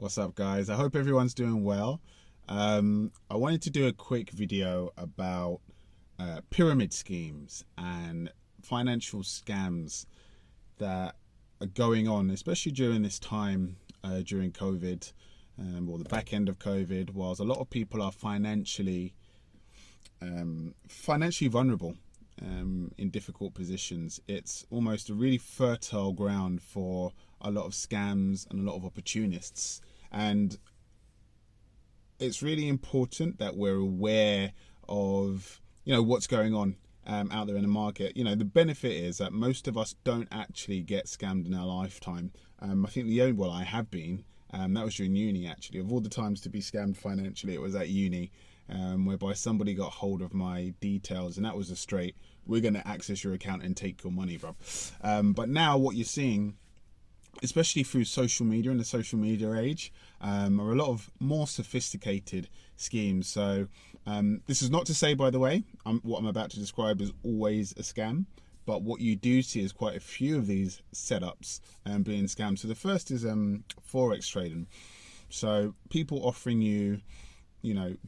What's up, guys? I hope everyone's doing well. I wanted to do a quick video about pyramid schemes and financial scams that are going on, especially during this time, during COVID, or the back end of COVID, whilst a lot of people are financially vulnerable in difficult positions. It's almost a really fertile ground for a lot of scams and a lot of opportunists. And it's really important that we're aware of, what's going on out there in the market. The benefit is that most of us don't actually get scammed in our lifetime. I think I have been. That was during uni, actually. Of all the times to be scammed financially, it was at uni, whereby somebody got hold of my details, and that was a straight, we're going to access your account and take your money, bro. But now what you're seeing, especially through social media and the social media age, are a lot of more sophisticated schemes. So this is not to say, by the way, what I'm about to describe is always a scam, but what you do see is quite a few of these setups being scammed. So the first is forex trading. So people offering you,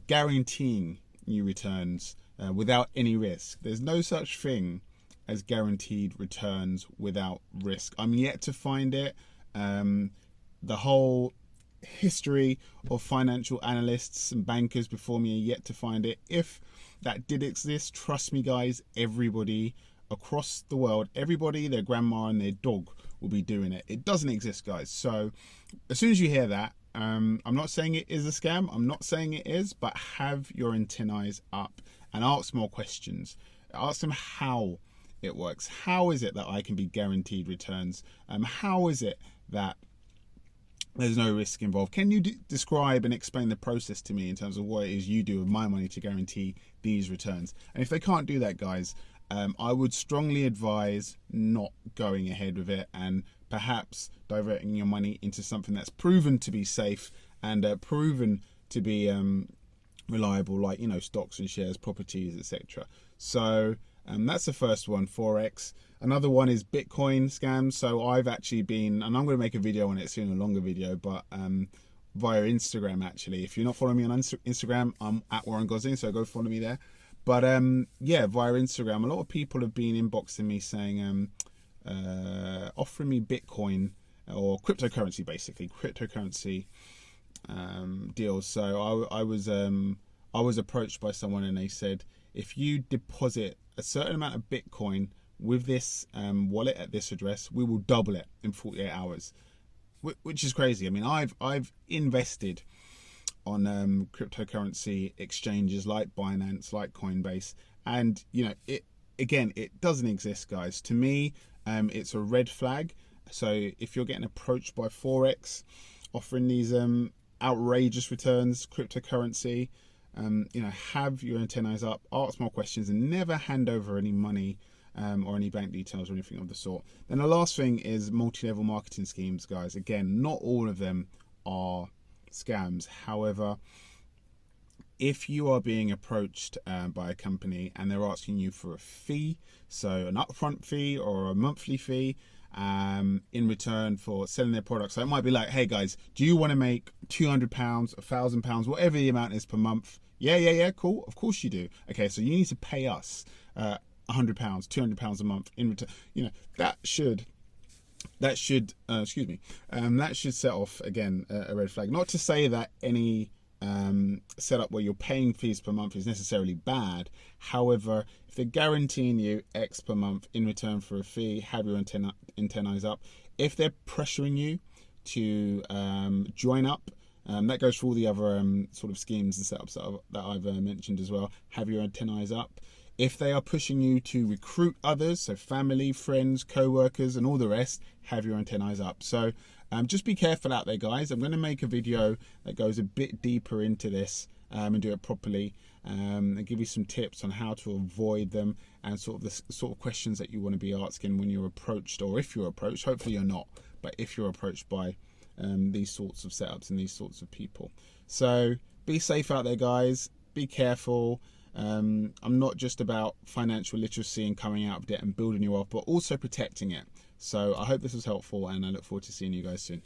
guaranteeing you returns without any risk. There's no such thing as guaranteed returns without risk. I'm yet to find it. The whole history of financial analysts and bankers before me are yet to find it. If that did exist, trust me, guys, everybody across the world, everybody, their grandma and their dog will be doing it. It doesn't exist, guys. So as soon as you hear that, I'm not saying it is a scam. I'm not saying it is, but have your antennae up and ask more questions. Ask them how it works. How is it that I can be guaranteed returns? How is it that there's no risk involved? Can you describe and explain the process to me in terms of what it is you do with my money to guarantee these returns? And if they can't do that, guys, I would strongly advise not going ahead with it and perhaps diverting your money into something that's proven to be safe and proven to be reliable, like stocks and shares, properties, etc. So that's the first one, Forex. Another one is Bitcoin scams. So I've actually been, and I'm going to make a video on it soon, a longer video, but via Instagram, actually. If you're not following me on Instagram, I'm at Warren Gosling, so go follow me there. But yeah, via Instagram, a lot of people have been inboxing me saying, offering me Bitcoin or cryptocurrency, basically, cryptocurrency deals. So I was approached by someone and they said, if you deposit a certain amount of Bitcoin with this wallet at this address, we will double it in 48 hours, which is crazy. I mean, I've invested on cryptocurrency exchanges like Binance, like Coinbase, and it doesn't exist, guys. To me, it's a red flag. So if you're getting approached by Forex offering these outrageous returns, cryptocurrency, have your antennae up, ask more questions, and never hand over any money or any bank details or anything of the sort. Then the last thing is multi-level marketing schemes, guys. Again, not all of them are scams. However, if you are being approached by a company and they're asking you for a fee, so an upfront fee or a monthly fee, in return for selling their products. So it might be like, hey guys, do you want to make £200, £1,000, whatever the amount is per month? Yeah, cool. Of course you do. Okay, so you need to pay us £100, £200 a month in return. That should set off, again, a red flag. Not to say that any setup where you're paying fees per month is necessarily bad. However, if they're guaranteeing you X per month in return for a fee, have your antennae up. If they're pressuring you to join up, that goes for all the other sort of schemes and setups that I've mentioned as well. Have your antennae up. If they are pushing you to recruit others, so family, friends, co-workers, and all the rest, have your antennae up. So just be careful out there, guys. I'm going to make a video that goes a bit deeper into this and do it properly, and give you some tips on how to avoid them and sort of the sort of questions that you want to be asking when you're approached, or if you're approached. Hopefully you're not, but if you're approached by these sorts of setups and these sorts of people. So be safe out there, guys. Be careful. I'm not just about financial literacy and coming out of debt and building you up, but also protecting it. So I hope this was helpful, and I look forward to seeing you guys soon.